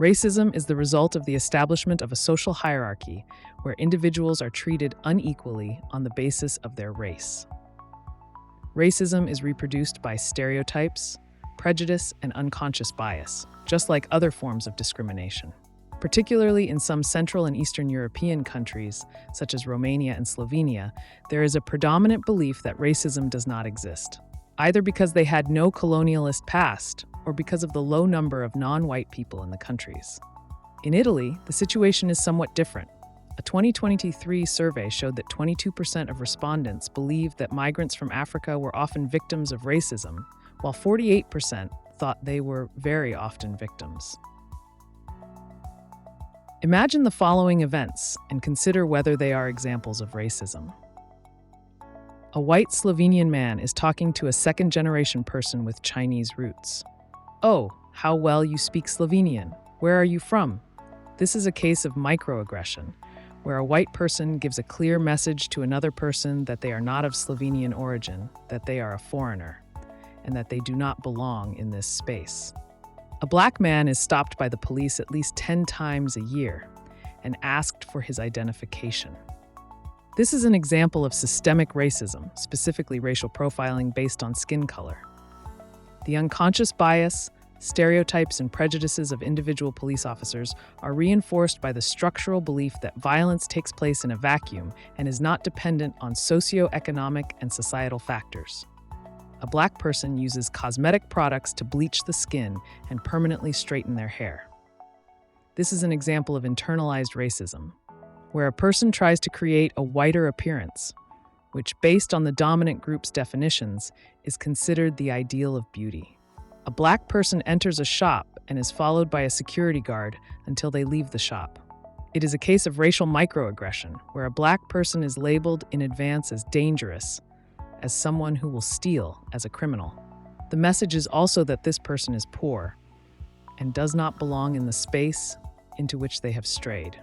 Racism is the result of the establishment of a social hierarchy where individuals are treated unequally on the basis of their race. Racism is reproduced by stereotypes, prejudice, and unconscious bias, just like other forms of discrimination. Particularly in some Central and Eastern European countries, such as Romania and Slovenia, there is a predominant belief that racism does not exist, either because they had no colonialist past or because of the low number of non-white people in the countries. In Italy, the situation is somewhat different. A 2023 survey showed that 22% of respondents believed that migrants from Africa were often victims of racism, while 48% thought they were very often victims. Imagine the following events and consider whether they are examples of racism. A white Slovenian man is talking to a second-generation person with Chinese roots. "Oh, how well you speak Slovenian. Where are you from?" This is a case of microaggression, where a white person gives a clear message to another person that they are not of Slovenian origin, that they are a foreigner, and that they do not belong in this space. A black man is stopped by the police at least 10 times a year and asked for his identification. This is an example of systemic racism, specifically racial profiling based on skin color. The unconscious bias, stereotypes, and prejudices of individual police officers are reinforced by the structural belief that violence takes place in a vacuum and is not dependent on socioeconomic and societal factors. A black person uses cosmetic products to bleach the skin and permanently straighten their hair. This is an example of internalized racism, where a person tries to create a whiter appearance, which, based on the dominant group's definitions, is considered the ideal of beauty. A black person enters a shop and is followed by a security guard until they leave the shop. It is a case of racial microaggression, where a black person is labeled in advance as dangerous, as someone who will steal, as a criminal. The message is also that this person is poor and does not belong in the space into which they have strayed.